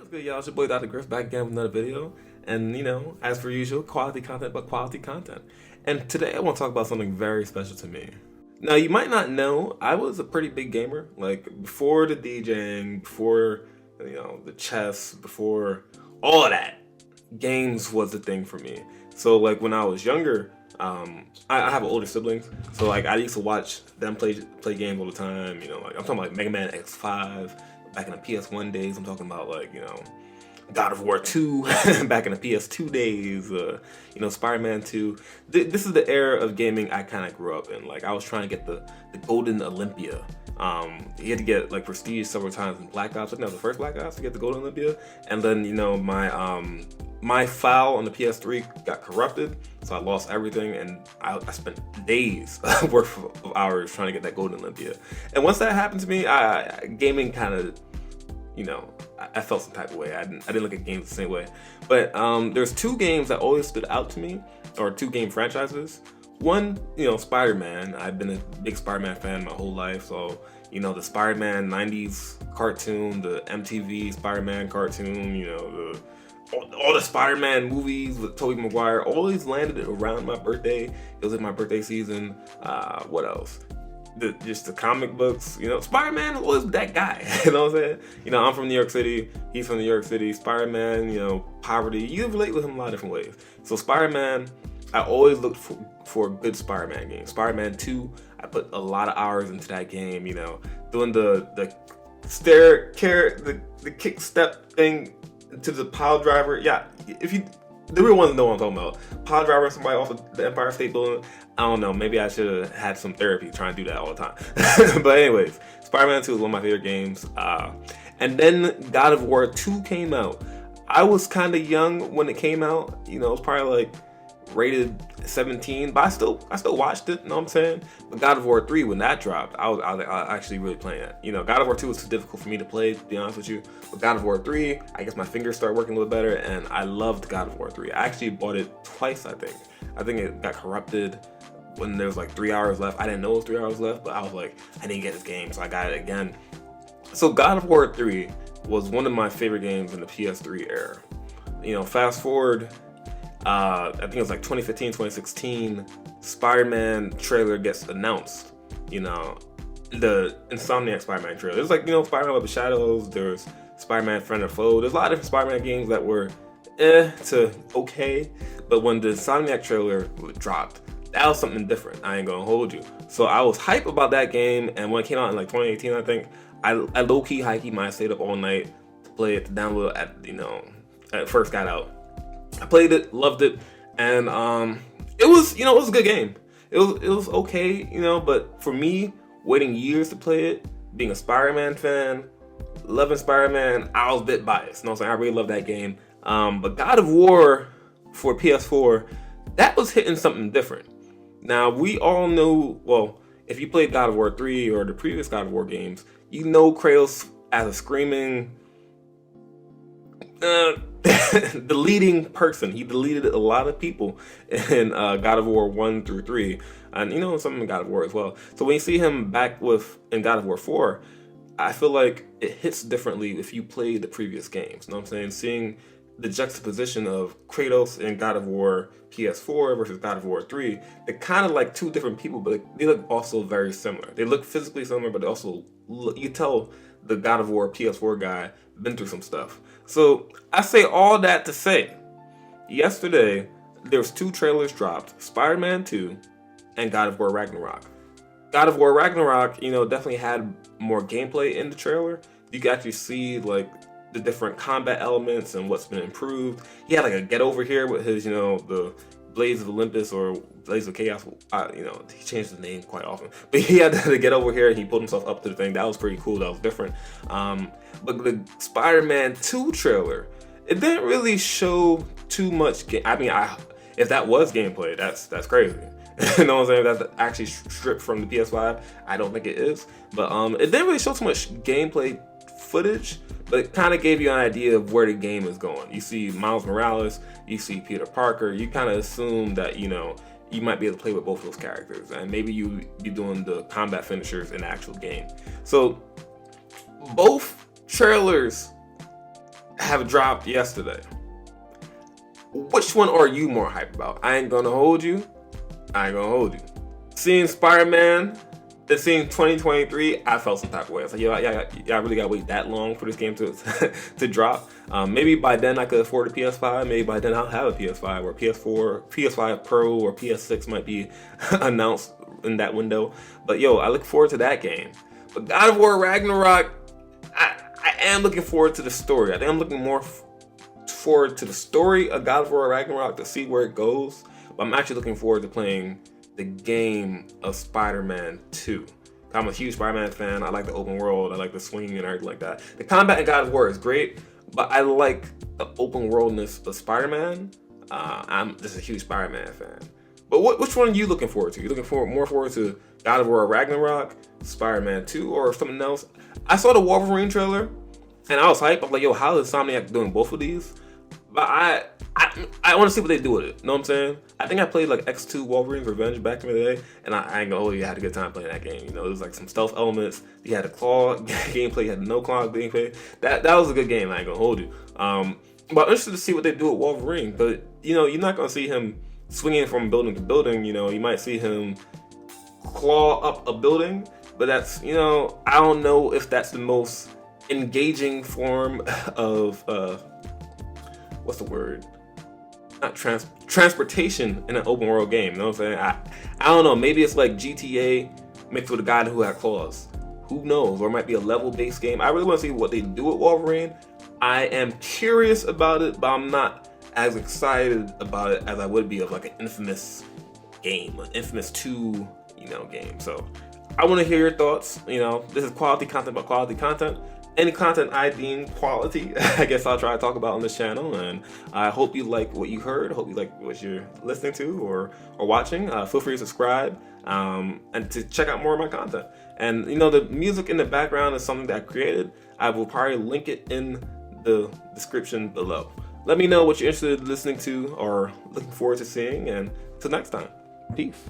What's good, y'all? It's your boy Dr. Griffs back again with another video. And, as per usual, quality content, but quality content. And today I want to talk about something very special to me. Now, you might not know, I was a pretty big gamer. Like, before the DJing, before, the chess, before all of that, games was the thing for me. So, like, when I was younger, I have older siblings, so like I used to watch them play games all the time. Like I'm talking about Mega Man X5 back in the PS1 days. I'm talking about like God of War 2 back in the PS2 days. Spider-Man 2. This is the era of gaming I kind of grew up in. Like I was trying to get the Golden Olympia. You had to get like prestige several times in Black Ops. I think that was the first Black Ops to get the Golden Olympia. And then my file on the PS3 got corrupted, so I lost everything, and I spent days worth of hours trying to get that Golden Olympia. And once that happened to me, gaming kind of, I felt some type of way. I didn't look at games the same way. But there's two games that always stood out to me, or two game franchises. One, Spider-Man. I've been a big Spider-Man fan my whole life, so the Spider-Man 90s cartoon, the MTV Spider-Man cartoon, all the Spider-Man movies with Tobey Maguire always landed around my birthday. It was in my birthday season. What else? Just the comic books. Spider-Man was that guy. You know what I'm saying? I'm from New York City. He's from New York City. Spider-Man, poverty. You relate with him a lot of different ways. So Spider-Man, I always looked for a good Spider-Man game. Spider-Man 2, I put a lot of hours into that game. Doing the kick step thing to the pile driver. Yeah, if you the real ones know what I'm talking about. Pile driver somebody off the Empire State Building. I don't know, maybe I should have had some therapy trying to do that all the time. But anyways, Spider-Man 2 is one of my favorite games. And then God of War 2 came out. I was kind of young when it came out. It was probably like rated 17, but I still watched it, you know what I'm saying? But God of War 3, when that dropped, I was actually really playing it. God of War 2 was too difficult for me to play, to be honest with you. But God of War 3, I guess my fingers started working a little better, and I loved God of War 3. I actually bought it twice, I think. I think it got corrupted when there was like 3 hours left. I didn't know it was 3 hours left, but I was like, I didn't get this game, so I got it again. So God of War 3 was one of my favorite games in the PS3 era. Fast forward, I think it was like 2015, 2016, Spider-Man trailer gets announced. The Insomniacs Spiderman trailer. There's like, Spider-Man with the Shadows, there's Spider-Man Friend or Foe. There's a lot of different Spider-Man games that were to okay. But when the Insomniac trailer dropped, that was something different. I ain't gonna hold you. So I was hype about that game, and when it came out in like 2018, I think, I low-key, high-key might have stayed up all night to play it, to download it at it first got out. I played it, loved it, and it was a good game. It was okay, but for me, waiting years to play it, being a Spider-Man fan, loving Spider-Man, I was a bit biased. You know what I'm saying? I really love that game. But God of War for PS4, that was hitting something different. Now, we all know, well, if you played God of War 3 or the previous God of War games, Kratos as a screaming the leading person. He deleted a lot of people in God of War 1 through 3, and some in God of War as well. So when you see him back in God of War 4, I feel like it hits differently if you play the previous games. You know what I'm saying? Seeing the juxtaposition of Kratos in God of War PS4 versus God of War 3, they're kind of like two different people, but they look also very similar. They look physically similar, but they also you tell the God of War PS4 guy been through some stuff. So I say all that to say, yesterday there's two trailers dropped: Spider-Man 2 and God of War Ragnarok. God of War Ragnarok, definitely had more gameplay in the trailer. You can actually see like the different combat elements and what's been improved. He had like a get over here with his, the Blades of Olympus or Blades of Chaos. He changed the name quite often, but he had to get over here and he pulled himself up to the thing. That was pretty cool. That was different. But the Spider-Man 2 trailer, it didn't really show too much. If that was gameplay, that's crazy. You know what I'm saying? That's actually stripped from the PS5. I don't think it is. But it didn't really show too much gameplay footage, but it kind of gave you an idea of where the game is going. You see Miles Morales, you see Peter Parker. You kind of assume that, you might be able to play with both of those characters, and maybe you be doing the combat finishers in the actual game. So both trailers have dropped yesterday. Which one are you more hyped about? I ain't gonna hold you. Seeing Spider-Man and seeing 2023, I felt some type of way. I was like, yo, I really gotta wait that long for this game to to drop. Maybe by then I could afford a PS5. Maybe by then I'll have a PS5 or PS4, PS5 Pro or PS6 might be announced in that window. But yo, I look forward to that game. But God of War Ragnarok, I am looking forward to the story. I think I'm looking more forward to the story of God of War Ragnarok to see where it goes. But I'm actually looking forward to playing the game of Spider-Man 2. I'm a huge Spider-Man fan. I like the open world. I like the swinging and everything like that. The combat in God of War is great, but I like the open worldness of Spider-Man. I'm just a huge Spider-Man fan. But which one are you looking forward to? You looking more forward to God of War Ragnarok, Spider-Man 2, or something else? I saw the Wolverine trailer, and I was hyped. I'm like, yo, how is Insomniacs doing both of these? But I want to see what they do with it. Know what I'm saying? I think I played like X2 Wolverine's Revenge back in the day, and I ain't gonna hold you, I had a good time playing that game. You know, there was like some stealth elements. You had a claw gameplay, you had no claw gameplay. That was a good game. I ain't gonna hold you. But I'm interested to see what they do with Wolverine. But you know, you're not gonna see him swinging from building to building. You know, you might see him claw up a building, but that's, you know, I don't know if that's the most engaging form of what's the word? Not transportation in an open world game. You know what I'm saying? I don't know. Maybe it's like GTA mixed with a guy who had claws. Who knows? Or it might be a level based game. I really want to see what they do with Wolverine. I am curious about it, but I'm not as excited about it as I would be of like an Infamous game, an Infamous 2, you know, game. So I want to hear your thoughts. You know, this is quality content about quality content. Any content I deem quality, I guess I'll try to talk about on this channel, and I hope you like what you heard. I hope you like what you're listening to or watching. Feel free to subscribe and to check out more of my content. And you know, the music in the background is something that I created. I will probably link it in the description below. Let me know what you're interested in listening to or looking forward to seeing, and till next time, peace.